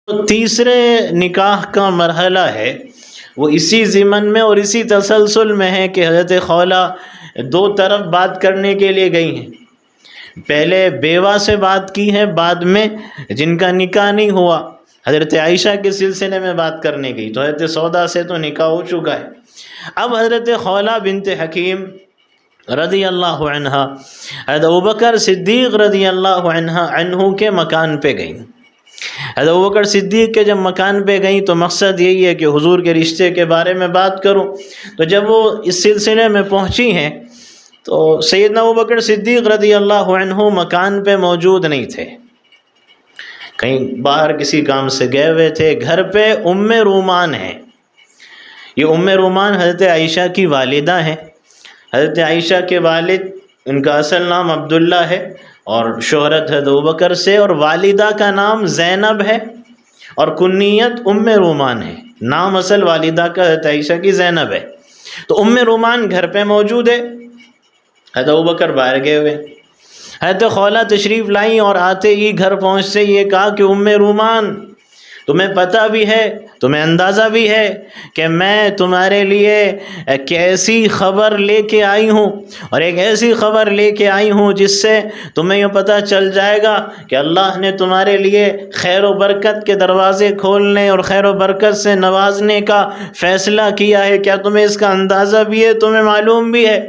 تیسرے نکاح کا مرحلہ ہے وہ اسی ضمن میں اور اسی تسلسل میں ہے کہ حضرت خولہ دو طرف بات کرنے کے لیے گئی ہیں۔ پہلے بیوہ سے بات کی ہے، بعد میں جن کا نکاح نہیں ہوا حضرت عائشہ کے سلسلے میں بات کرنے گئی، تو حضرت سودا سے تو نکاح ہو چکا ہے۔ اب حضرت خولہ بنت حکیم رضی اللہ عنہ حضرت ابوبکر صدیق رضی اللہ عنہ کے مکان پہ گئیں۔ حضرت ابوبکر صدیق کے جب مکان پہ گئیں تو مقصد یہی ہے کہ حضور کے رشتے کے بارے میں بات کروں، تو جب وہ اس سلسلے میں پہنچی ہیں تو سیدنا ابوبکر صدیق رضی اللہ عنہ مکان پہ موجود نہیں تھے، کہیں باہر کسی کام سے گئے ہوئے تھے۔ گھر پہ ام رومان ہیں، یہ ام رومان حضرت عائشہ کی والدہ ہیں۔ حضرت عائشہ کے والد، ان کا اصل نام عبداللہ ہے اور شہرت حضرت ابوبکر سے، اور والدہ کا نام زینب ہے اور کنیت ام رومان ہے۔ نام اصل والدہ کا حضرت عائشہ کی زینب ہے، تو ام رومان گھر پہ موجود ہے، حضرت ابوبکر باہر گئے ہوئے۔ حضرت خولہ تشریف لائیں اور آتے ہی گھر پہنچتے یہ کہا کہ ام رومان، تمہیں پتہ بھی ہے، تمہیں اندازہ بھی ہے کہ میں تمہارے لیے ایک ایسی خبر لے کے آئی ہوں، اور ایک ایسی خبر لے کے آئی ہوں جس سے تمہیں یہ پتہ چل جائے گا کہ اللہ نے تمہارے لیے خیر و برکت کے دروازے کھولنے اور خیر و برکت سے نوازنے کا فیصلہ کیا ہے۔ کیا تمہیں اس کا اندازہ بھی ہے، تمہیں معلوم بھی ہے؟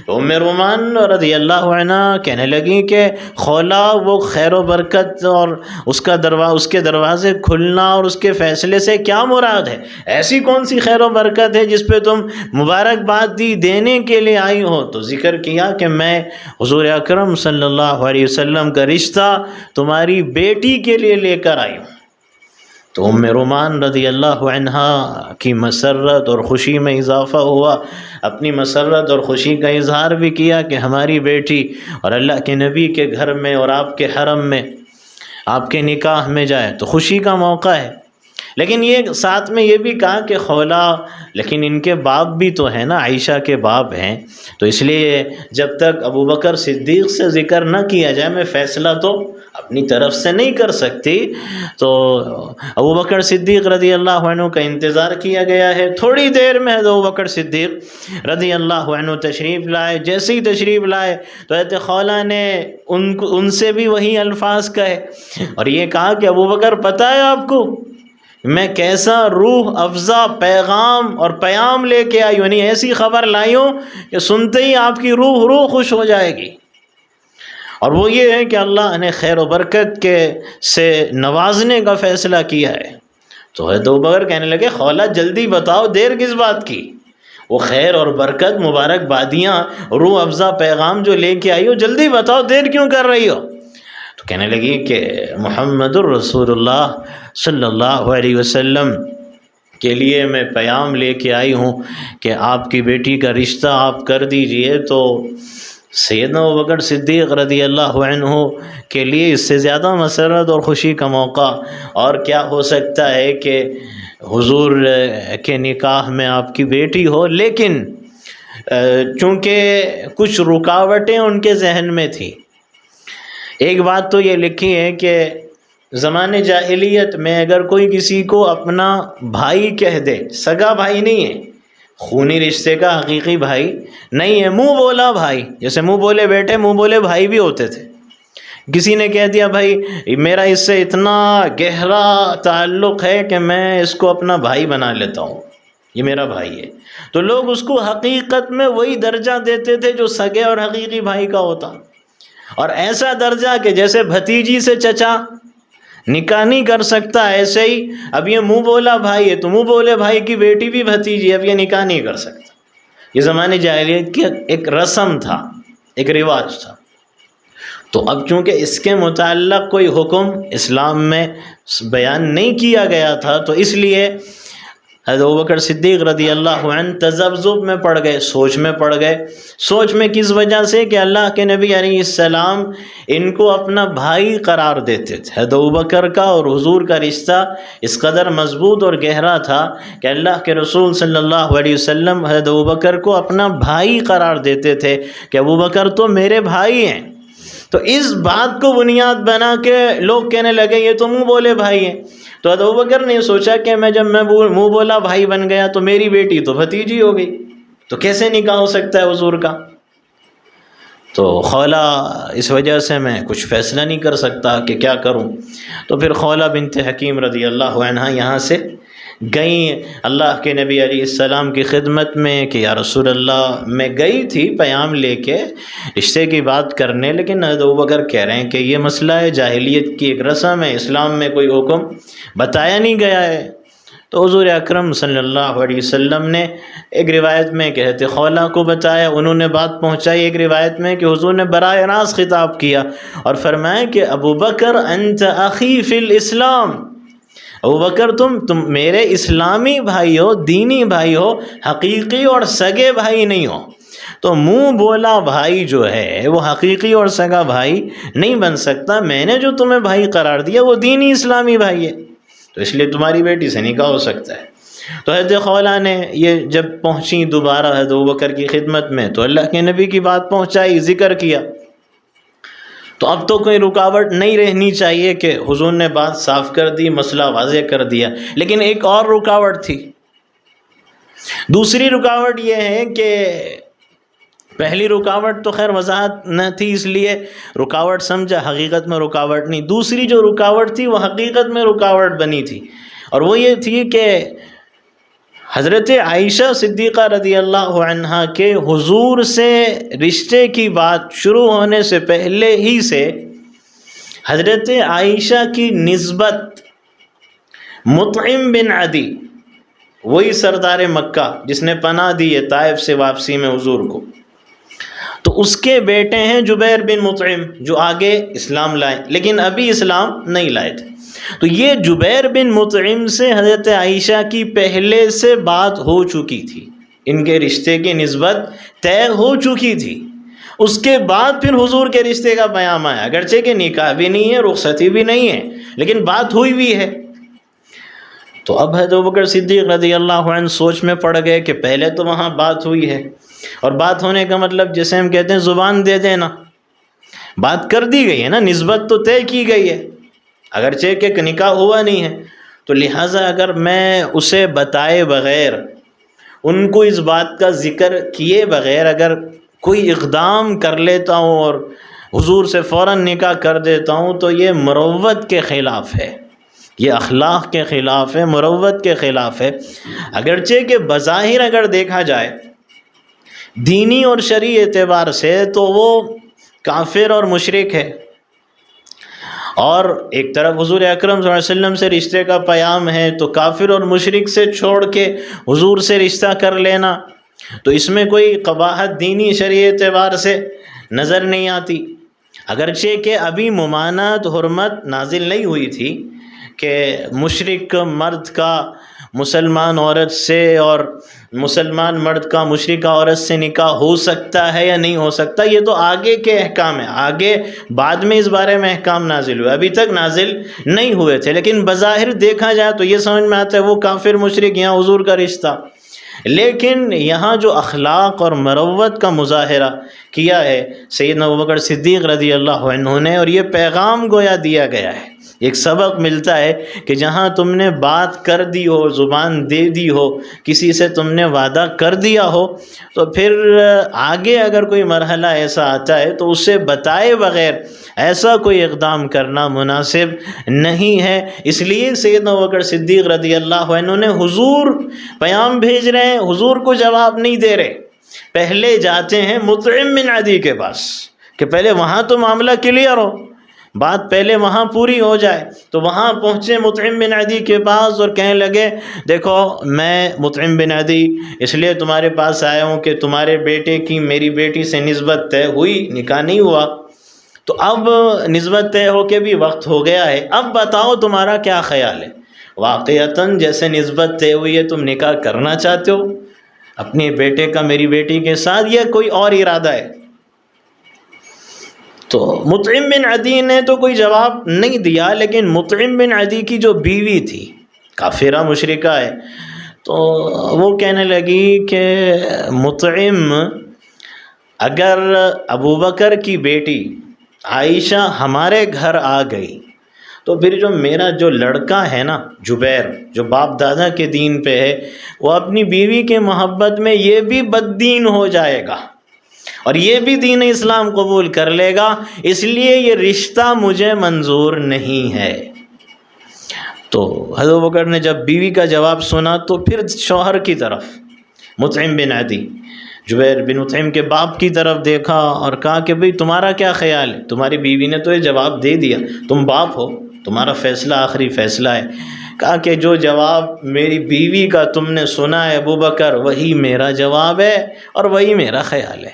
تو ام رومان رضی اللہ عنہ کہنے لگیں کہ خولہ وہ خیر و برکت اور اس کے دروازے کھلنا اور اس کے فیصلے سے کیا مراد ہے؟ ایسی کون سی خیر و برکت ہے جس پہ تم مبارکباد دینے کے لیے آئی ہو؟ تو ذکر کیا کہ میں حضور اکرم صلی اللہ علیہ وسلم کا رشتہ تمہاری بیٹی کے لیے لے کر آئی ہوں۔ تو ام رومان رضی اللہ عنہ کی مسرت اور خوشی میں اضافہ ہوا، اپنی مسرت اور خوشی کا اظہار بھی کیا کہ ہماری بیٹی اور اللہ کے نبی کے گھر میں اور آپ کے حرم میں آپ کے نکاح میں جائے تو خوشی کا موقع ہے۔ لیکن یہ ساتھ میں یہ بھی کہا کہ خولہ، لیکن ان کے باپ بھی تو ہیں نا، عائشہ کے باپ ہیں، تو اس لیے جب تک ابوبکر صدیق سے ذکر نہ کیا جائے میں فیصلہ تو اپنی طرف سے نہیں کر سکتی۔ تو ابوبکر صدیق رضی اللہ عنہ کا انتظار کیا گیا ہے۔ تھوڑی دیر میں حضرت ابوبکر صدیق رضی اللہ عنہ تشریف لائے۔ جیسے ہی تشریف لائے تو حضرت خولہ نے ان سے بھی وہی الفاظ کہے اور یہ کہا کہ ابوبکر پتہ ہے آپ کو میں کیسا روح افزا پیغام اور پیام لے کے آئی ہوں، یعنی ایسی خبر لائی ہوں کہ سنتے ہی آپ کی روح خوش ہو جائے گی، اور وہ یہ ہے کہ اللہ نے خیر و برکت سے نوازنے کا فیصلہ کیا ہے۔ تو حضرت ابوبکر کہنے لگے خولہ جلدی بتاؤ، دیر کس بات کی؟ وہ خیر اور برکت، مبارک بادیاں، روح افزا پیغام جو لے کے آئی ہو، جلدی بتاؤ، دیر کیوں کر رہی ہو؟ تو کہنے لگی کہ محمد الرسول اللہ صلی اللہ علیہ وسلم کے لیے میں پیام لے کے آئی ہوں کہ آپ کی بیٹی کا رشتہ آپ کر دیجئے۔ تو سیدنا ابوبکر صدیق رضی اللہ عنہ کے لیے اس سے زیادہ مسرت اور خوشی کا موقع اور کیا ہو سکتا ہے کہ حضور کے نکاح میں آپ کی بیٹی ہو۔ لیکن چونکہ کچھ رکاوٹیں ان کے ذہن میں تھی۔ ایک بات تو یہ لکھی ہے کہ زمانے جاہلیت میں اگر کوئی کسی کو اپنا بھائی کہہ دے، سگا بھائی نہیں ہے، خونی رشتے کا حقیقی بھائی نہیں ہے، منہ بولا بھائی، جیسے منہ بولے بیٹے منہ بولے بھائی بھی ہوتے تھے، کسی نے کہہ دیا بھائی میرا اس سے اتنا گہرا تعلق ہے کہ میں اس کو اپنا بھائی بنا لیتا ہوں، یہ میرا بھائی ہے، تو لوگ اس کو حقیقت میں وہی درجہ دیتے تھے جو سگے اور حقیقی بھائی کا ہوتا، اور ایسا درجہ کہ جیسے بھتیجی سے چچا نکاح نہیں کر سکتا، ایسے ہی اب یہ منہ بولا بھائی ہے تو منہ بولے بھائی کی بیٹی بھی بھتیجی، اب یہ نکاح نہیں کر سکتا۔ یہ زمانے جاہلیت کی ایک رسم تھا، ایک رواج تھا۔ تو اب چونکہ اس کے متعلق کوئی حکم اسلام میں بیان نہیں کیا گیا تھا، تو اس لیے حضرت ابوبکر صدیق رضی اللہ عنہ تذبذب میں پڑ گئے، سوچ میں پڑ گئے۔ سوچ میں کس وجہ سے کہ اللہ کے نبی علیہ السلام ان کو اپنا بھائی قرار دیتے تھے۔ حضرت ابوبکر کا اور حضور کا رشتہ اس قدر مضبوط اور گہرا تھا کہ اللہ کے رسول صلی اللہ علیہ وسلم حضرت ابوبکر کو اپنا بھائی قرار دیتے تھے کہ ابوبکر تو میرے بھائی ہیں۔ تو اس بات کو بنیاد بنا کے لوگ کہنے لگے یہ تو منہ بولے بھائی ہیں. تو حضرت ابوبکر نے سوچا کہ جب میں منہ بولا بھائی بن گیا تو میری بیٹی تو بھتیجی ہو گئی، تو کیسے نکاح ہو سکتا ہے حضور کا؟ تو خولہ اس وجہ سے میں کچھ فیصلہ نہیں کر سکتا کہ کیا کروں. تو پھر خولہ بنت حکیم رضی اللہ عنہ یہاں سے گئیں اللہ کے نبی علیہ السلام کی خدمت میں کہ یا رسول اللہ، میں گئی تھی پیام لے کے رشتے کی بات کرنے، لیکن حضرت ابوبکر کہہ رہے ہیں کہ یہ مسئلہ ہے، جاہلیت کی ایک رسم ہے، اسلام میں کوئی حکم بتایا نہیں گیا ہے. تو حضور اکرم صلی اللہ علیہ وسلم نے ایک روایت میں کہ حضرت خولہ کو بتایا، انہوں نے بات پہنچائی. ایک روایت میں کہ حضور نے براہ راست خطاب کیا اور فرمایا کہ ابوبکر انت اخی فی الاسلام، ابوبکر تم میرے اسلامی بھائی ہو، دینی بھائی ہو، حقیقی اور سگے بھائی نہیں ہو. تو منہ بولا بھائی جو ہے وہ حقیقی اور سگا بھائی نہیں بن سکتا. میں نے جو تمہیں بھائی قرار دیا وہ دینی اسلامی بھائی ہے، تو اس لیے تمہاری بیٹی سے نکاح ہو سکتا ہے. تو حضرت خولہ نے یہ جب پہنچی دوبارہ حضرت ابوبکر کی خدمت میں تو اللہ کے نبی کی بات پہنچائی، ذکر کیا. تو اب تو کوئی رکاوٹ نہیں رہنی چاہیے کہ حضور نے بات صاف کر دی، مسئلہ واضح کر دیا. لیکن ایک اور رکاوٹ تھی. دوسری رکاوٹ یہ ہے کہ پہلی رکاوٹ تو خیر وضاحت نہ تھی اس لیے رکاوٹ سمجھا، حقیقت میں رکاوٹ نہیں. دوسری جو رکاوٹ تھی وہ حقیقت میں رکاوٹ بنی تھی، اور وہ یہ تھی کہ حضرت عائشہ صدیقہ رضی اللہ عنہا کے حضور سے رشتے کی بات شروع ہونے سے پہلے ہی سے حضرت عائشہ کی نسبت مطعم بن عدی، وہی سردار مکہ جس نے پناہ دی ہے طائف سے واپسی میں حضور کو، تو اس کے بیٹے ہیں جبیر بن مطعم جو آگے اسلام لائے لیکن ابھی اسلام نہیں لائے تھے. تو یہ جبیر بن مطعم سے حضرت عائشہ کی پہلے سے بات ہو چکی تھی، ان کے رشتے کی نسبت طے ہو چکی تھی. اس کے بعد پھر حضور کے رشتے کا پیام آیا، اگرچہ کہ نکاح بھی نہیں ہے، رخصتی بھی نہیں ہے، لیکن بات ہوئی بھی ہے. تو اب حضرت ابوبکر صدیق رضی اللہ عنہ سوچ میں پڑ گئے کہ پہلے تو وہاں بات ہوئی ہے، اور بات ہونے کا مطلب جیسے ہم کہتے ہیں زبان دے دینا، بات کر دی گئی ہے نا، نسبت تو طے کی گئی ہے اگرچہ کہ نکاح ہوا نہیں ہے. تو لہٰذا اگر میں اسے بتائے بغیر، ان کو اس بات کا ذکر کیے بغیر اگر کوئی اقدام کر لیتا ہوں اور حضور سے فوراً نکاح کر دیتا ہوں تو یہ مروت کے خلاف ہے، یہ اخلاق کے خلاف ہے، مروت کے خلاف ہے. اگرچہ کہ بظاہر اگر دیکھا جائے دینی اور شرعی اعتبار سے تو وہ کافر اور مشرک ہے، اور ایک طرف حضور اکرم صلی اللہ علیہ وسلم سے رشتے کا پیام ہے، تو کافر اور مشرک سے چھوڑ کے حضور سے رشتہ کر لینا تو اس میں کوئی قباحت دینی شرعی اعتبار سے نظر نہیں آتی. اگرچہ کہ ابھی ممانعت حرمت نازل نہیں ہوئی تھی کہ مشرک مرد کا مسلمان عورت سے اور مسلمان مرد کا مشرکہ عورت سے نکاح ہو سکتا ہے یا نہیں ہو سکتا، یہ تو آگے کے احکام ہیں، آگے بعد میں اس بارے میں احکام نازل ہوئے، ابھی تک نازل نہیں ہوئے تھے. لیکن بظاہر دیکھا جائے تو یہ سمجھ میں آتا ہے وہ کافر مشرک یہاں حضور کا رشتہ. لیکن یہاں جو اخلاق اور مروت کا مظاہرہ کیا ہے سیدنا ابوبکر صدیق رضی اللہ عنہ نے، اور یہ پیغام گویا دیا گیا ہے، ایک سبق ملتا ہے کہ جہاں تم نے بات کر دی ہو، زبان دے دی ہو، کسی سے تم نے وعدہ کر دیا ہو، تو پھر آگے اگر کوئی مرحلہ ایسا آتا ہے تو اسے بتائے بغیر ایسا کوئی اقدام کرنا مناسب نہیں ہے. اس لیے سیدنا ابوبکر صدیق رضی اللہ عنہ نے حضور پیام بھیج رہے ہیں، حضور کو جواب نہیں دے رہے، پہلے جاتے ہیں مطعم بن عدی کے پاس کہ پہلے وہاں تو معاملہ کلیئر ہو، بات پہلے وہاں پوری ہو جائے. تو وہاں پہنچے مطعم بن عدی کے پاس اور کہنے لگے دیکھو میں مطعم بن عدی اس لیے تمہارے پاس آیا ہوں کہ تمہارے بیٹے کی میری بیٹی سے نسبت طے ہوئی، نکاح نہیں ہوا، تو اب نسبت طے ہو کے بھی وقت ہو گیا ہے، اب بتاؤ تمہارا کیا خیال ہے، واقعتاً جیسے نسبت طے ہوئی ہے تم نکاح کرنا چاہتے ہو اپنے بیٹے کا میری بیٹی کے ساتھ یا کوئی اور ارادہ ہے؟ تو مطعم بن عدی نے تو کوئی جواب نہیں دیا، لیکن مطعم بن عدی کی جو بیوی تھی کافرہ مشرکہ ہے، تو وہ کہنے لگی کہ مطعم اگر ابوبکر کی بیٹی عائشہ ہمارے گھر آ گئی تو پھر جو میرا جو لڑکا ہے نا جبیر، جو باپ دادا کے دین پہ ہے، وہ اپنی بیوی کے محبت میں یہ بھی بددین ہو جائے گا اور یہ بھی دین اسلام قبول کر لے گا، اس لیے یہ رشتہ مجھے منظور نہیں ہے۔ تو حضرت ابوبکر نے جب بیوی کا جواب سنا تو پھر شوہر کی طرف، مطعم بن عدی، جبیر بن مطعم کے باپ کی طرف دیکھا اور کہا کہ بھئی تمہارا کیا خیال ہے؟ تمہاری بیوی نے تو یہ جواب دے دیا، تم باپ ہو، تمہارا فیصلہ آخری فیصلہ ہے۔ کہا کہ جو جواب میری بیوی کا تم نے سنا ہے ابوبکر، وہی میرا جواب ہے اور وہی میرا خیال ہے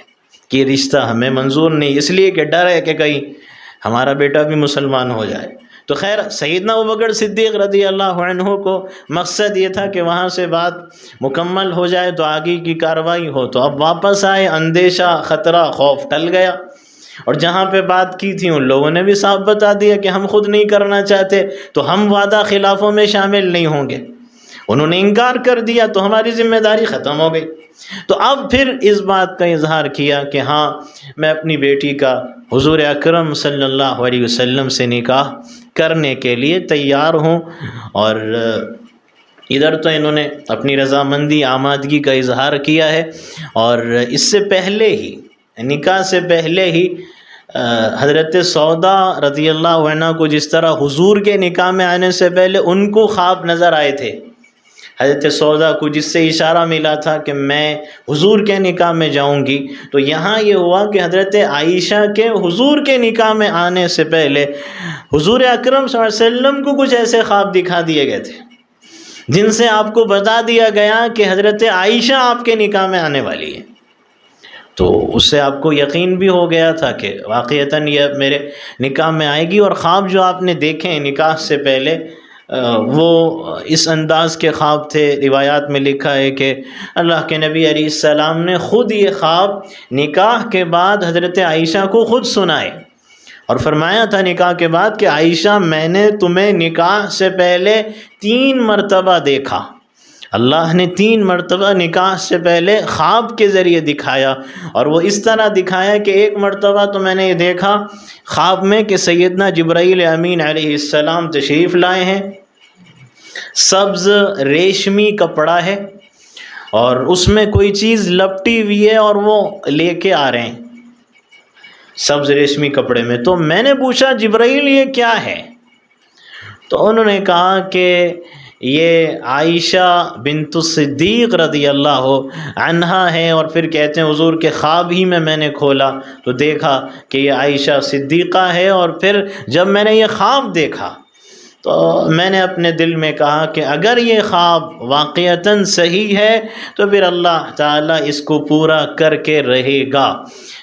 کہ یہ رشتہ ہمیں منظور نہیں، اس لیے کہ ڈر ہے کہ کہیں ہمارا بیٹا بھی مسلمان ہو جائے۔ تو خیر سیدنا ابوبکر صدیق رضی اللہ عنہ کو مقصد یہ تھا کہ وہاں سے بات مکمل ہو جائے تو آگے کی کارروائی ہو، تو اب واپس آئے، اندیشہ، خطرہ، خوف ٹل گیا، اور جہاں پہ بات کی تھی ان لوگوں نے بھی صاف بتا دیا کہ ہم خود نہیں کرنا چاہتے تو ہم وعدہ خلافوں میں شامل نہیں ہوں گے۔ انہوں نے انکار کر دیا تو ہماری ذمہ داری ختم ہو گئی۔ تو اب پھر اس بات کا اظہار کیا کہ ہاں میں اپنی بیٹی کا حضور اکرم صلی اللہ علیہ وسلم سے نکاح کرنے کے لیے تیار ہوں، اور ادھر تو انہوں نے اپنی رضامندی، آمادگی کا اظہار کیا ہے، اور اس سے پہلے ہی، نکاح سے پہلے ہی حضرت سودا رضی اللہ عنہ کو جس طرح حضور کے نکاح میں آنے سے پہلے ان کو خواب نظر آئے تھے، حضرت سودا کو جس سے اشارہ ملا تھا کہ میں حضور کے نکاح میں جاؤں گی، تو یہاں یہ ہوا کہ حضرت عائشہ کے حضور کے نکاح میں آنے سے پہلے حضور اکرم صلی اللہ علیہ وسلم کو کچھ ایسے خواب دکھا دیے گئے تھے جن سے آپ کو بتا دیا گیا کہ حضرت عائشہ آپ کے نکاح میں آنے والی ہے۔ تو اس سے آپ کو یقین بھی ہو گیا تھا کہ واقعتاً یہ میرے نکاح میں آئے گی، اور خواب جو آپ نے دیکھے ہیں نکاح سے پہلے وہ اس انداز کے خواب تھے۔ روایات میں لکھا ہے کہ اللہ کے نبی علیہ السلام نے خود یہ خواب نکاح کے بعد حضرت عائشہ کو خود سنائے، اور فرمایا تھا نکاح کے بعد کہ عائشہ میں نے تمہیں نکاح سے پہلے 3 مرتبہ دیکھا، اللہ نے 3 مرتبہ نکاح سے پہلے خواب کے ذریعے دکھایا، اور وہ اس طرح دکھایا کہ ایک مرتبہ تو میں نے یہ دیکھا خواب میں کہ سیدنا جبرائیل امین علیہ السلام تشریف لائے ہیں، سبز ریشمی کپڑا ہے اور اس میں کوئی چیز لپٹی ہوئی ہے اور وہ لے کے آ رہے ہیں سبز ریشمی کپڑے میں۔ تو میں نے پوچھا جبرائیل یہ کیا ہے؟ تو انہوں نے کہا کہ یہ عائشہ بنت الصدیق رضی اللہ عنہا ہے، اور پھر کہتے ہیں حضور کے خواب ہی میں نے کھولا تو دیکھا کہ یہ عائشہ صدیقہ ہے، اور پھر جب میں نے یہ خواب دیکھا تو میں نے اپنے دل میں کہا کہ اگر یہ خواب واقعتاً صحیح ہے تو پھر اللہ تعالیٰ اس کو پورا کر کے رہے گا،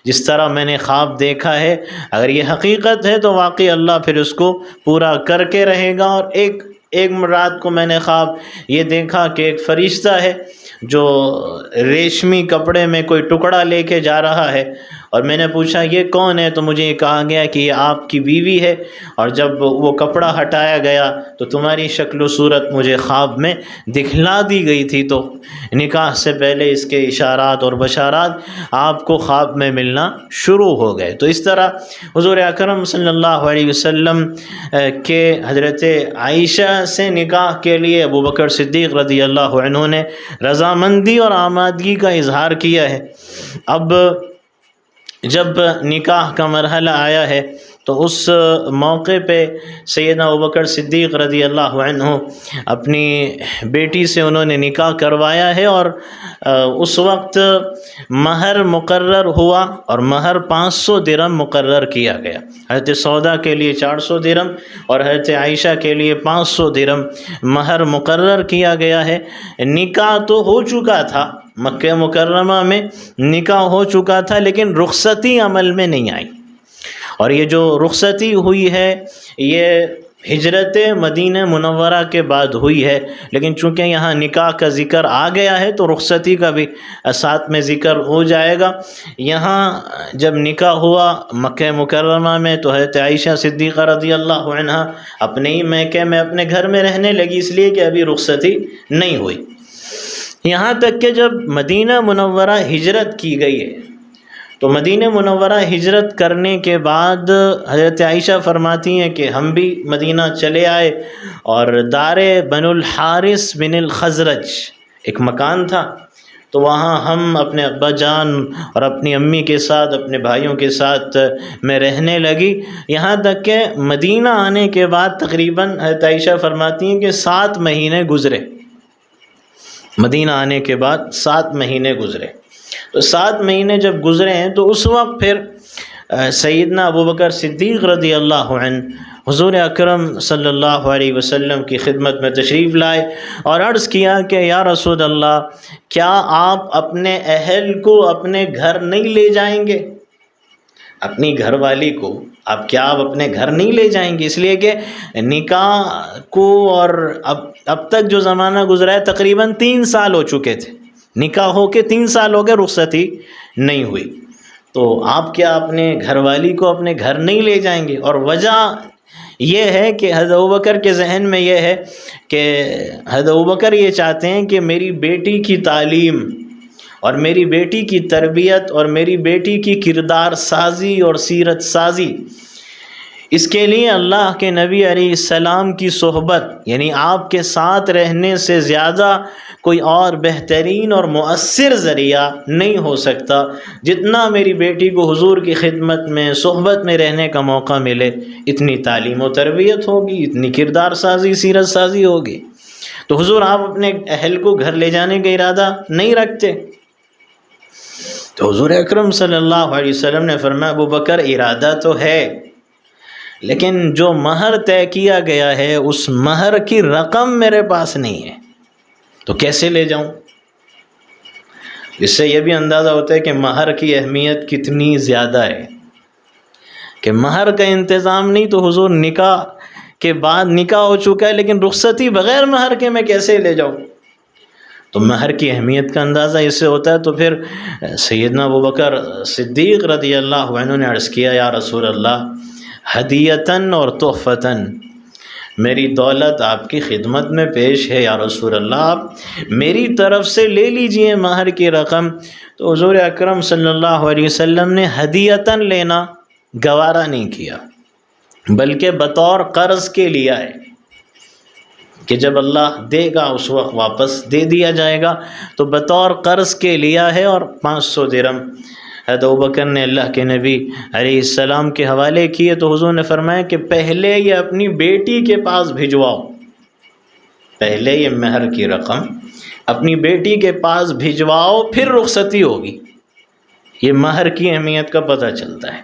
جس طرح میں نے خواب دیکھا ہے اگر یہ حقیقت ہے تو واقعی اللہ پھر اس کو پورا کر کے رہے گا۔ اور ایک رات کو میں نے خواب یہ دیکھا کہ ایک فرشتہ ہے جو ریشمی کپڑے میں کوئی ٹکڑا لے کے جا رہا ہے، اور میں نے پوچھا یہ کون ہے؟ تو مجھے یہ کہا گیا کہ یہ آپ کی بیوی ہے، اور جب وہ کپڑا ہٹایا گیا تو تمہاری شکل و صورت مجھے خواب میں دکھلا دی گئی تھی۔ تو نکاح سے پہلے اس کے اشارات اور بشارات آپ کو خواب میں ملنا شروع ہو گئے۔ تو اس طرح حضور اکرم صلی اللہ علیہ وسلم کے حضرت عائشہ سے نکاح کے لیے ابوبکر صدیق رضی اللہ عنہ نے رضامندی اور آمادگی کا اظہار کیا ہے۔ اب جب نکاح کا مرحلہ آیا ہے تو اس موقع پہ سیدنا ابوبکر صدیق رضی اللہ عنہ اپنی بیٹی سے انہوں نے نکاح کروایا ہے، اور اس وقت مہر مقرر ہوا، اور مہر 500 درہم مقرر کیا گیا۔ حضرت سودا کے لیے 400 درہم اور حضرت عائشہ کے لیے 500 درہم مہر مقرر کیا گیا ہے۔ نکاح تو ہو چکا تھا، مکہ مکرمہ میں نکاح ہو چکا تھا، لیکن رخصتی عمل میں نہیں آئی، اور یہ جو رخصتی ہوئی ہے یہ ہجرت مدینہ منورہ کے بعد ہوئی ہے، لیکن چونکہ یہاں نکاح کا ذکر آ گیا ہے تو رخصتی کا بھی ساتھ میں ذکر ہو جائے گا۔ یہاں جب نکاح ہوا مکہ مکرمہ میں تو حضرت عائشہ صدیقہ رضی اللہ عنہا اپنے ہی میکے میں اپنے گھر میں رہنے لگی، اس لیے کہ ابھی رخصتی نہیں ہوئی، یہاں تک کہ جب مدینہ منورہ ہجرت کی گئی ہے تو مدینہ منورہ ہجرت کرنے کے بعد حضرت عائشہ فرماتی ہیں کہ ہم بھی مدینہ چلے آئے، اور دار بن الحارث بن الخزرج ایک مکان تھا، تو وہاں ہم اپنے ابا جان اور اپنی امی کے ساتھ، اپنے بھائیوں کے ساتھ میں رہنے لگی، یہاں تک کہ مدینہ آنے کے بعد تقریباً حضرت عائشہ فرماتی ہیں کہ 7 مہینے گزرے۔ مدینہ آنے کے بعد 7 مہینے گزرے، تو 7 مہینے جب گزرے ہیں تو اس وقت پھر سیدنا ابوبکر صدیق رضی اللہ عنہ حضور اکرم صلی اللہ علیہ وسلم کی خدمت میں تشریف لائے اور عرض کیا کہ یا رسول اللہ، کیا آپ اپنے اہل کو اپنے گھر نہیں لے جائیں گے؟ اپنی گھر والی کو آپ اپنے گھر نہیں لے جائیں گے؟ اس لیے کہ نکاح کو اور اب تک جو زمانہ گزرا ہے تقریباً 3 سال ہو چکے تھے، نکاح ہو کے 3 سال ہو گئے، رخصتی نہیں ہوئی، تو آپ کیا اپنے گھر والی کو اپنے گھر نہیں لے جائیں گے؟ اور وجہ یہ ہے کہ حضرت ابوبکر کے ذہن میں یہ ہے کہ حضرت ابوبکر یہ چاہتے ہیں کہ میری بیٹی کی تعلیم اور میری بیٹی کی تربیت اور میری بیٹی کی کردار سازی اور سیرت سازی، اس کے لیے اللہ کے نبی علیہ السلام کی صحبت، یعنی آپ کے ساتھ رہنے سے زیادہ کوئی اور بہترین اور مؤثر ذریعہ نہیں ہو سکتا، جتنا میری بیٹی کو حضور کی خدمت میں صحبت میں رہنے کا موقع ملے، اتنی تعلیم و تربیت ہوگی، اتنی کردار سازی سیرت سازی ہوگی۔ تو حضور آپ اپنے اہل کو گھر لے جانے کا ارادہ نہیں رکھتے؟ تو حضور اکرم صلی اللہ علیہ وسلم نے فرمایا ابوبکر ارادہ تو ہے، لیکن جو مہر طے کیا گیا ہے اس مہر کی رقم میرے پاس نہیں ہے، تو کیسے لے جاؤں؟ اس سے یہ بھی اندازہ ہوتا ہے کہ مہر کی اہمیت کتنی زیادہ ہے، کہ مہر کا انتظام نہیں تو حضور نکاح کے بعد نکاح ہو چکا ہے لیکن رخصتی بغیر مہر کے میں کیسے لے جاؤں؟ تو مہر کی اہمیت کا اندازہ اس سے ہوتا ہے۔ تو پھر سیدنا ابوبکر صدیق رضی اللہ عنہ نے عرض کیا یا رسول اللہ، ہدیتاً اور تحفتاً، میری دولت آپ کی خدمت میں پیش ہے یا رسول اللہ، آپ میری طرف سے لے لیجئے مہر کی رقم۔ تو حضور اکرم صلی اللہ علیہ وسلم نے ہدیتاً لینا گوارا نہیں کیا، بلکہ بطور قرض کے لیا ہے کہ جب اللہ دے گا اس وقت واپس دے دیا جائے گا، تو بطور قرض کے لیا ہے، اور 500 درہم حضرت ابوبکر نے اللہ کے نبی علیہ السلام کے حوالے کیے۔ تو حضور نے فرمایا کہ پہلے یہ اپنی بیٹی کے پاس بھجواؤ، پہلے یہ مہر کی رقم اپنی بیٹی کے پاس بھجواؤ، پھر رخصتی ہوگی۔ یہ مہر کی اہمیت کا پتہ چلتا ہے۔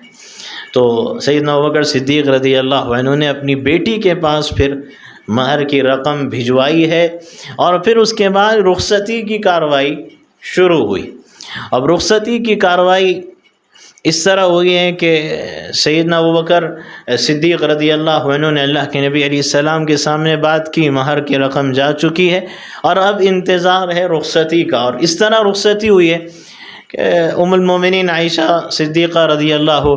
تو سیدنا ابوبکر صدیق رضی اللہ عنہ نے اپنی بیٹی کے پاس پھر مہر کی رقم بھجوائی ہے، اور پھر اس کے بعد رخصتی کی کارروائی شروع ہوئی۔ اب رخصتی کی کارروائی اس طرح ہوئی ہے کہ سیدنا ابوبکر صدیق رضی اللہ عنہ نے اللہ کے نبی علیہ السلام کے سامنے بات کی، مہر کی رقم جا چکی ہے، اور اب انتظار ہے رخصتی کا۔ اور اس طرح رخصتی ہوئی ہے کہ ام المومنین عائشہ صدیقہ رضی اللہ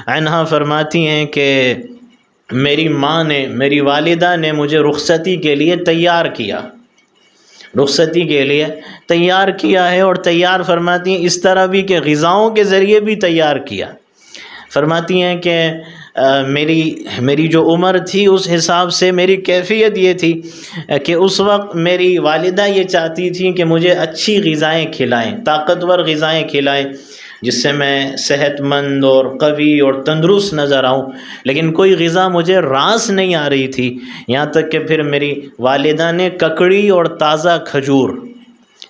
عنہا فرماتی ہیں کہ میری ماں نے، میری والدہ نے مجھے رخصتی کے لیے تیار کیا، رخصتی کے لیے تیار کیا ہے، اور تیار فرماتی ہیں اس طرح بھی کہ غذاؤں کے ذریعے بھی تیار کیا۔ فرماتی ہیں کہ میری جو عمر تھی اس حساب سے میری کیفیت یہ تھی کہ اس وقت میری والدہ یہ چاہتی تھیں کہ مجھے اچھی غذائیں کھلائیں، طاقتور غذائیں کھلائیں، جس سے میں صحت مند اور قوی اور تندرست نظر آؤں، لیکن کوئی غذا مجھے راس نہیں آ رہی تھی، یہاں تک کہ پھر میری والدہ نے ککڑی اور تازہ کھجور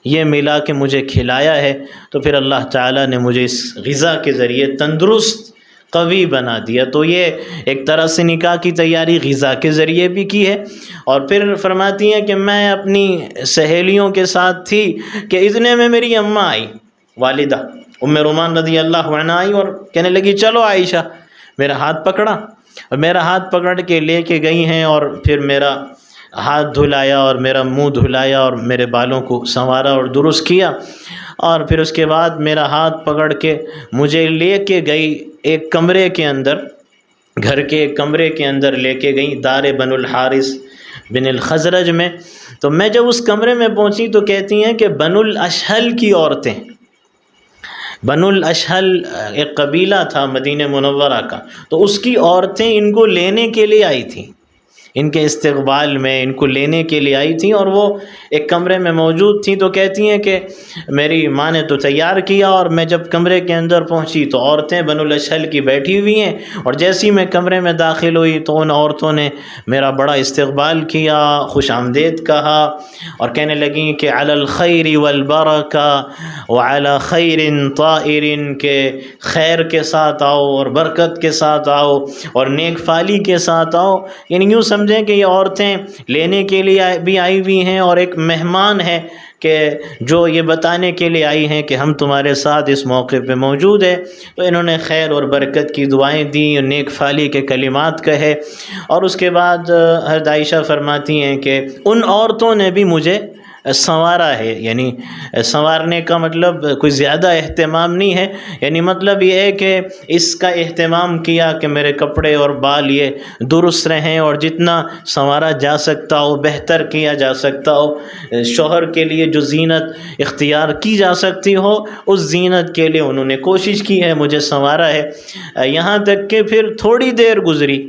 یہ ملا کے مجھے کھلایا ہے، تو پھر اللہ تعالیٰ نے مجھے اس غذا کے ذریعے تندرست قوی بنا دیا۔ تو یہ ایک طرح سے نکاح کی تیاری غذا کے ذریعے بھی کی ہے۔ اور پھر فرماتی ہیں کہ میں اپنی سہیلیوں کے ساتھ تھی کہ اتنے میں میری اماں آئی، والدہ ام رومان رضی اللہ عنہ آئی، اور کہنے لگی چلو عائشہ، میرا ہاتھ پکڑا، اور میرا ہاتھ پکڑ کے لے کے گئی ہیں، اور پھر میرا ہاتھ دھلایا اور میرا منہ دھلایا اور میرے بالوں کو سنوارا اور درست کیا، اور پھر اس کے بعد میرا ہاتھ پکڑ کے مجھے لے کے گئی ایک کمرے کے اندر، گھر کے ایک کمرے کے اندر لے کے گئی دار بن الحارث بن الخزرج میں۔ تو میں جب اس کمرے میں پہنچی تو کہتی ہیں کہ بن الاشہل کی عورتیں، بنو الاشہل ایک قبیلہ تھا مدینہ منورہ کا، تو اس کی عورتیں ان کو لینے کے لیے آئی تھیں، ان کے استقبال میں ان کو لینے کے لیے آئی تھیں، اور وہ ایک کمرے میں موجود تھیں۔ تو کہتی ہیں کہ میری ماں نے تو تیار کیا، اور میں جب کمرے کے اندر پہنچی تو عورتیں بنو الاشہل کی بیٹھی ہوئی ہیں، اور جیسی میں کمرے میں داخل ہوئی تو ان عورتوں نے میرا بڑا استقبال کیا، خوش آمدید کہا، اور کہنے لگیں کہ علی الخیر والبرکہ وعلی خیر طائر، کہ خیر کے ساتھ آؤ اور برکت کے ساتھ آؤ اور نیک فالی کے ساتھ آؤ۔ یعنی یوں سمجھیں کہ یہ عورتیں لینے کے لیے بھی آئی ہوئی ہیں، اور ایک مہمان ہے کہ جو یہ بتانے کے لیے آئی ہیں کہ ہم تمہارے ساتھ اس موقع پہ موجود ہے۔ تو انہوں نے خیر اور برکت کی دعائیں دیں، نیک فالی کے کلمات کہے، اور اس کے بعد حضرت عائشہ فرماتی ہیں کہ ان عورتوں نے بھی مجھے سنوارا ہے۔ یعنی سنوارنے کا مطلب کوئی زیادہ اہتمام نہیں ہے، یعنی مطلب یہ ہے کہ اس کا اہتمام کیا کہ میرے کپڑے اور بال یہ درست رہیں، اور جتنا سنوارا جا سکتا ہو، بہتر کیا جا سکتا ہو، شوہر کے لیے جو زینت اختیار کی جا سکتی ہو اس زینت کے لیے انہوں نے کوشش کی ہے، مجھے سنوارا ہے۔ یہاں تک کہ پھر تھوڑی دیر گزری،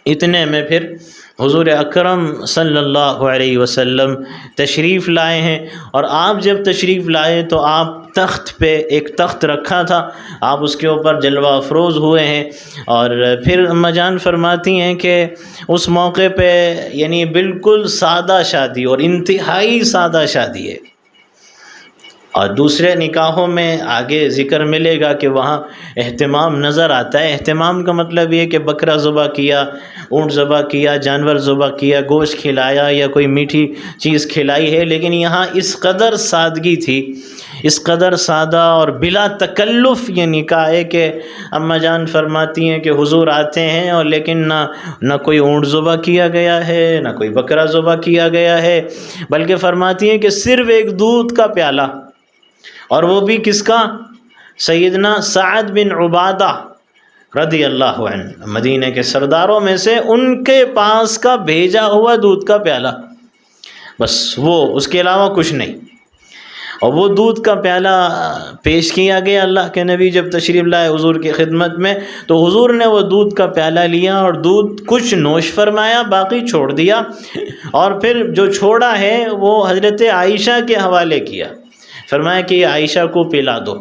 اتنے میں پھر حضور اکرم صلی اللہ علیہ وسلم تشریف لائے ہیں، اور آپ جب تشریف لائے تو آپ تخت پہ، ایک تخت رکھا تھا، آپ اس کے اوپر جلوہ افروز ہوئے ہیں۔ اور پھر اما جان فرماتی ہیں کہ اس موقع پہ یعنی بالکل سادہ شادی، اور انتہائی سادہ شادی ہے۔ اور دوسرے نکاحوں میں آگے ذکر ملے گا کہ وہاں اہتمام نظر آتا ہے۔ اہتمام کا مطلب یہ کہ بکرا ذبح کیا، اونٹ ذبح کیا، جانور ذبح کیا، گوشت کھلایا یا کوئی میٹھی چیز کھلائی ہے، لیکن یہاں اس قدر سادگی تھی، اس قدر سادہ اور بلا تکلف یہ نکاح ہے کہ اما جان فرماتی ہیں کہ حضور آتے ہیں اور لیکن نہ کوئی اونٹ ذبح کیا گیا ہے، نہ کوئی بکرا ذبح کیا گیا ہے، بلکہ فرماتی ہیں کہ صرف ایک دودھ کا پیالہ، اور وہ بھی کس کا؟ سیدنا سعد بن عبادہ رضی اللہ عنہ، مدینہ کے سرداروں میں سے، ان کے پاس کا بھیجا ہوا دودھ کا پیالہ، بس وہ، اس کے علاوہ کچھ نہیں۔ اور وہ دودھ کا پیالہ پیش کیا گیا اللہ کے نبی جب تشریف لائے حضور کی خدمت میں، تو حضور نے وہ دودھ کا پیالہ لیا اور دودھ کچھ نوش فرمایا، باقی چھوڑ دیا، اور پھر جو چھوڑا ہے وہ حضرت عائشہ کے حوالے کیا، فرمایا کہ یہ عائشہ کو پلا دو۔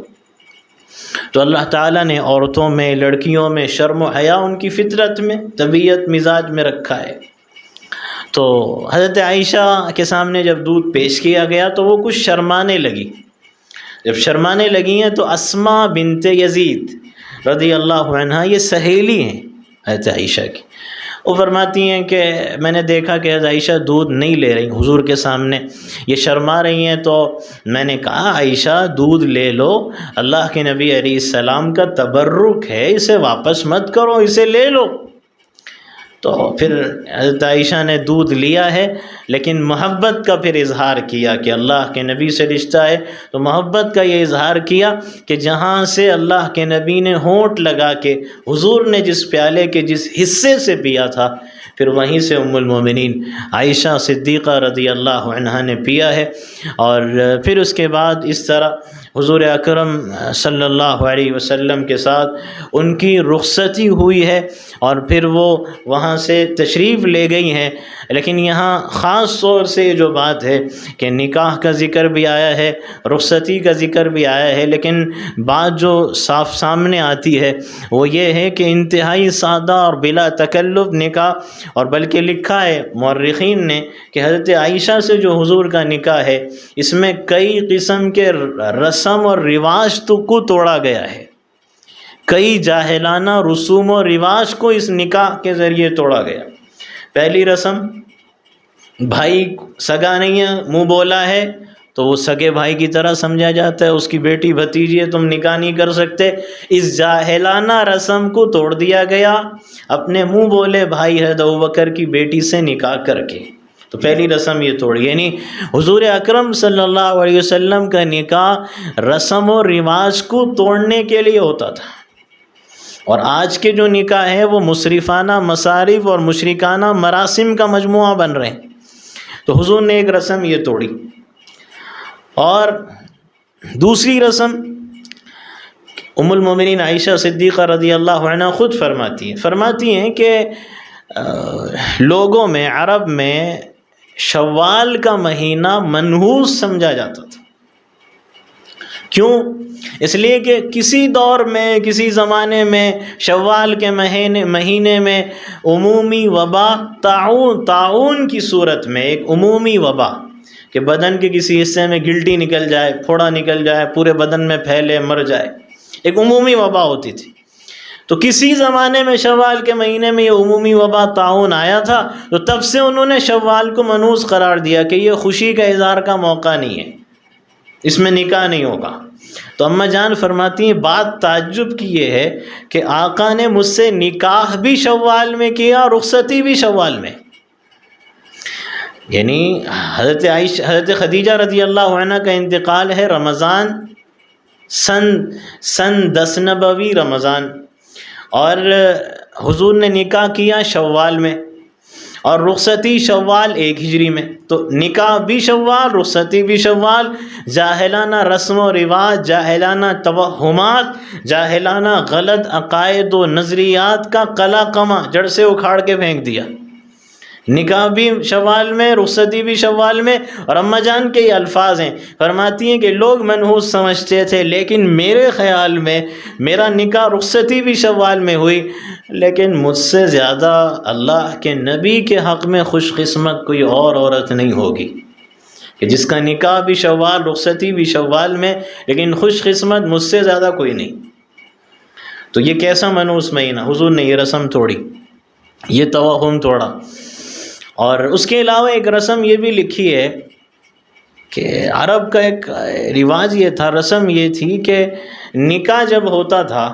تو اللہ تعالیٰ نے عورتوں میں، لڑکیوں میں شرم و حیا ان کی فطرت میں، طبیعت مزاج میں رکھا ہے۔ تو حضرت عائشہ کے سامنے جب دودھ پیش کیا گیا تو وہ کچھ شرمانے لگی۔ جب شرمانے لگی ہیں تو اسماء بنت یزید رضی اللہ عنہ، یہ سہیلی ہیں حضرت عائشہ کی، وہ فرماتی ہیں کہ میں نے دیکھا کہ حضرت عائشہ دودھ نہیں لے رہی حضور کے سامنے، یہ شرما رہی ہیں، تو میں نے کہا عائشہ دودھ لے لو، اللہ کے نبی علیہ السلام کا تبرک ہے، اسے واپس مت کرو، اسے لے لو۔ تو پھر حضرت عائشہ نے دودھ لیا ہے، لیکن محبت کا پھر اظہار کیا کہ اللہ کے نبی سے رشتہ ہے، تو محبت کا یہ اظہار کیا کہ جہاں سے اللہ کے نبی نے ہونٹ لگا کے حضور نے جس پیالے کے جس حصے سے پیا تھا، پھر وہیں سے ام المومنین عائشہ صدیقہ رضی اللہ عنہا نے پیا ہے۔ اور پھر اس کے بعد اس طرح حضور اکرم صلی اللہ علیہ وسلم کے ساتھ ان کی رخصتی ہوئی ہے، اور پھر وہ وہاں سے تشریف لے گئی ہیں۔ لیکن یہاں خاص طور سے جو بات ہے کہ نکاح کا ذکر بھی آیا ہے، رخصتی کا ذکر بھی آیا ہے، لیکن بات جو صاف سامنے آتی ہے وہ یہ ہے کہ انتہائی سادہ اور بلا تکلف نکاح، اور بلکہ لکھا ہے مورخین نے کہ حضرت عائشہ سے جو حضور کا نکاح ہے اس میں کئی قسم کے رسم اور رواج کو توڑا گیا ہے، کئی جاہلانہ رسوم و رواج کو اس نکاح کے ذریعے توڑا گیا۔ پہلی رسم، بھائی سگا نہیں ہے، منہ بولا ہے تو وہ سگے بھائی کی طرح سمجھا جاتا ہے، اس کی بیٹی بھتیجی ہے، تم نکاح نہیں کر سکتے، اس جاہلانہ رسم کو توڑ دیا گیا اپنے منہ بولے بھائی حضرت ابوبکر کی بیٹی سے نکاح کر کے۔ تو پہلی رسم یہ توڑی، یعنی حضور اکرم صلی اللہ علیہ وسلم کا نکاح رسم و رواج کو توڑنے کے لیے ہوتا تھا، اور آج کے جو نکاح ہے وہ مصرفانہ مصارف اور مشرکانہ مراسم کا مجموعہ بن رہے ہیں۔ تو حضور نے ایک رسم یہ توڑی، اور دوسری رسم ام المومنین عائشہ صدیقہ رضی اللہ عنہ خود فرماتی ہیں کہ لوگوں میں، عرب میں شوال کا مہینہ منحوس سمجھا جاتا تھا۔ کیوں؟ اس لیے کہ کسی دور میں، کسی زمانے میں شوال کے مہینے میں عمومی وبا، طاعون کی صورت میں ایک عمومی وبا کہ بدن کے کسی حصے میں گلٹی نکل جائے، پھوڑا نکل جائے، پورے بدن میں پھیلے، مر جائے، ایک عمومی وبا ہوتی تھی۔ تو کسی زمانے میں شوال کے مہینے میں یہ عمومی وبا طاعون آیا تھا، تو تب سے انہوں نے شوال کو منحوس قرار دیا کہ یہ خوشی کا اظہار کا موقع نہیں ہے، اس میں نکاح نہیں ہوگا۔ تو اماں جان فرماتی ہیں بات تعجب کی یہ ہے کہ آقا نے مجھ سے نکاح بھی شوال میں کیا، رخصتی بھی شوال میں۔ یعنی حضرت خدیجہ رضی اللہ عنہ کا انتقال ہے رمضان سن 10 نبوی رمضان، اور حضور نے نکاح کیا شوال میں، اور رخصتی شوال 1 ہجری میں۔ تو نکاح بھی شوال، رخصتی بھی شوال، جاہلانہ رسم و رواج، جاہلانہ توہمات، جاہلانہ غلط عقائد و نظریات کا قلع قمع جڑ سے اکھاڑ کے پھینک دیا۔ نکاح بھی شوال میں، رخصتی بھی شوال میں۔ اور اماں جان کے یہ الفاظ ہیں، فرماتی ہیں کہ لوگ منحوس سمجھتے تھے، لیکن میرے خیال میں میرا نکاح رخصتی بھی شوال میں ہوئی، لیکن مجھ سے زیادہ اللہ کے نبی کے حق میں خوش قسمت کوئی اور عورت نہیں ہوگی کہ جس کا نکاح بھی شوال، رخصتی بھی شوال میں، لیکن خوش قسمت مجھ سے زیادہ کوئی نہیں۔ تو یہ کیسا منحوس مہینہ! حضور نے یہ رسم توڑی، یہ توہم توڑا۔ اور اس کے علاوہ ایک رسم یہ بھی لکھی ہے کہ عرب کا ایک رواج یہ تھا، رسم یہ تھی کہ نکاح جب ہوتا تھا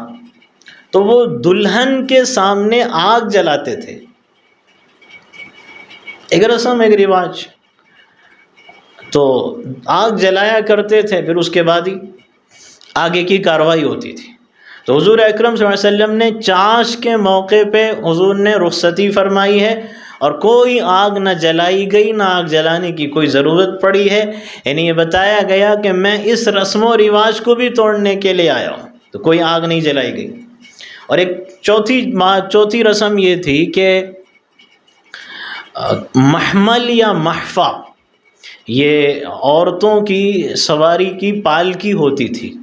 تو وہ دلہن کے سامنے آگ جلاتے تھے، ایک رسم، ایک رواج۔ تو آگ جلایا کرتے تھے، پھر اس کے بعد ہی آگے کی کارروائی ہوتی تھی۔ تو حضور اکرم صلی اللہ علیہ وسلم نے چاش کے موقع پہ حضور نے رخصتی فرمائی ہے، اور کوئی آگ نہ جلائی گئی، نہ آگ جلانے کی کوئی ضرورت پڑی ہے۔ یعنی یہ بتایا گیا کہ میں اس رسم و رواج کو بھی توڑنے کے لیے آیا ہوں، تو کوئی آگ نہیں جلائی گئی۔ اور ایک چوتھی رسم یہ تھی کہ محمل یا محفا، یہ عورتوں کی سواری کی پالکی ہوتی تھی،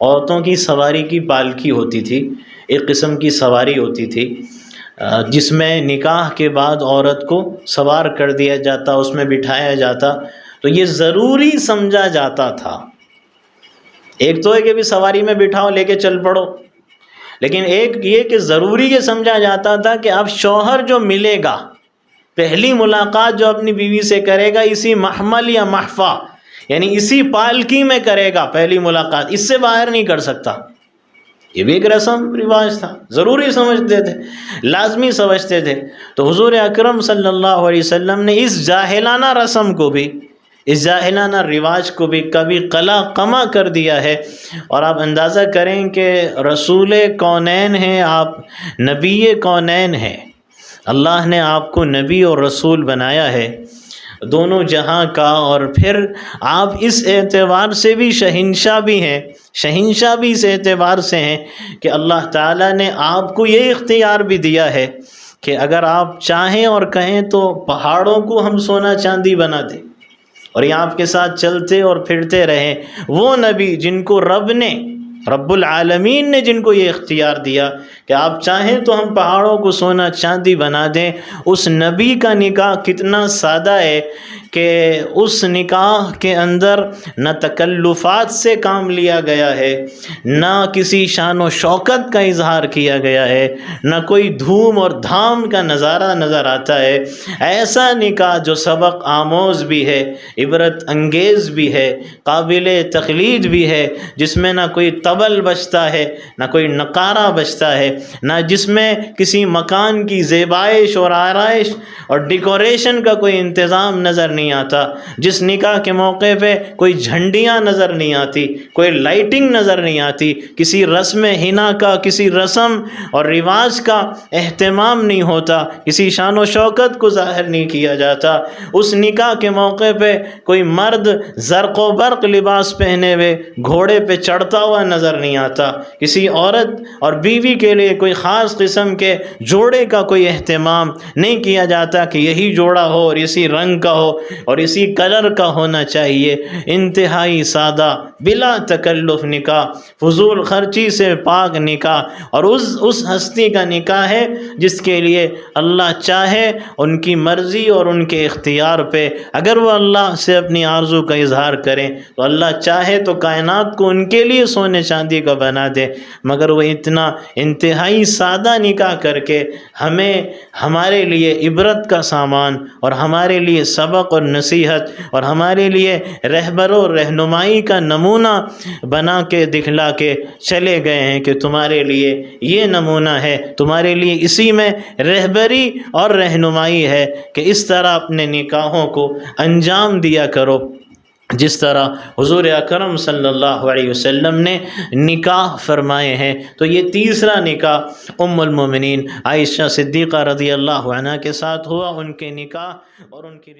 عورتوں کی سواری کی پالکی ہوتی تھی، ایک قسم کی سواری ہوتی تھی جس میں نکاح کے بعد عورت کو سوار کر دیا جاتا، اس میں بٹھایا جاتا۔ تو یہ ضروری سمجھا جاتا تھا۔ ایک تو ہے کہ بھی سواری میں بٹھاؤ، لے کے چل پڑو، لیکن ایک یہ کہ ضروری یہ سمجھا جاتا تھا کہ اب شوہر جو ملے گا، پہلی ملاقات جو اپنی بیوی سے کرے گا، اسی محمل یا محفا یعنی اسی پالکی میں کرے گا پہلی ملاقات، اس سے باہر نہیں کر سکتا۔ یہ بھی ایک رسم رواج تھا، ضروری سمجھتے تھے، لازمی سمجھتے تھے۔ تو حضور اکرم صلی اللہ علیہ وسلم نے اس جاہلانہ رسم کو بھی، اس جاہلانہ رواج کو بھی کبھی قلع قمع کر دیا ہے۔ اور آپ اندازہ کریں کہ رسول کونین ہیں، آپ نبی کونین ہیں، اللہ نے آپ کو نبی اور رسول بنایا ہے دونوں جہاں کا، اور پھر آپ اس اعتبار سے بھی شہنشاہ بھی ہیں، شہنشاہ بھی اس اعتبار سے ہیں کہ اللہ تعالیٰ نے آپ کو یہ اختیار بھی دیا ہے کہ اگر آپ چاہیں اور کہیں تو پہاڑوں کو ہم سونا چاندی بنا دیں، اور یہ آپ کے ساتھ چلتے اور پھرتے رہیں۔ وہ نبی جن کو رب العالمین نے جن کو یہ اختیار دیا کہ آپ چاہیں تو ہم پہاڑوں کو سونا چاندی بنا دیں، اس نبی کا نکاح کتنا سادہ ہے کہ اس نکاح کے اندر نہ تکلفات سے کام لیا گیا ہے، نہ کسی شان و شوکت کا اظہار کیا گیا ہے، نہ کوئی دھوم اور دھام کا نظارہ نظر آتا ہے۔ ایسا نکاح جو سبق آموز بھی ہے، عبرت انگیز بھی ہے، قابل تقلید بھی ہے، جس میں نہ کوئی طبل بجتا ہے، نہ کوئی نقارہ بجتا ہے، نہ جس میں کسی مکان کی زیبائش اور آرائش اور ڈیکوریشن کا کوئی انتظام نظر نہیں نہیں آتا، جس نکاح کے موقع پہ کوئی جھنڈیاں نظر نہیں آتی، کوئی لائٹنگ نظر نہیں آتی، کسی رسم حنا کا، کسی رسم اور رواج کا اہتمام نہیں ہوتا، کسی شان و شوکت کو ظاہر نہیں کیا جاتا، اس نکاح کے موقع پہ کوئی مرد زرق و برق لباس پہنے ہوئے گھوڑے پہ چڑھتا ہوا نظر نہیں آتا، کسی عورت اور بیوی کے لیے کوئی خاص قسم کے جوڑے کا کوئی اہتمام نہیں کیا جاتا کہ یہی جوڑا ہو اور اسی رنگ کا ہو اور اسی کلر کا ہونا چاہیے۔ انتہائی سادہ بلا تکلف نکاح، فضول خرچی سے پاک نکاح، اور اس ہستی کا نکاح ہے جس کے لیے اللہ چاہے ان کی مرضی اور ان کے اختیار پہ اگر وہ اللہ سے اپنی آرزو کا اظہار کریں تو اللہ چاہے تو کائنات کو ان کے لیے سونے چاندی کا بنا دے، مگر وہ اتنا انتہائی سادہ نکاح کر کے ہمیں ہمارے لیے عبرت کا سامان اور ہمارے لیے سبق اور نصیحت اور ہمارے لیے رہبر و رہنمائی کا نمونہ بنا کے دکھلا کے چلے گئے ہیں کہ تمہارے لیے یہ نمونہ ہے، تمہارے لیے اسی میں رہبری اور رہنمائی ہے کہ اس طرح اپنے نکاحوں کو انجام دیا کرو جس طرح حضور اکرم صلی اللہ علیہ وسلم نے نکاح فرمائے ہیں۔ تو یہ تیسرا نکاح ام المومنین عائشہ صدیقہ رضی اللہ عنہا کے ساتھ ہوا، ان کے نکاح اور ان کی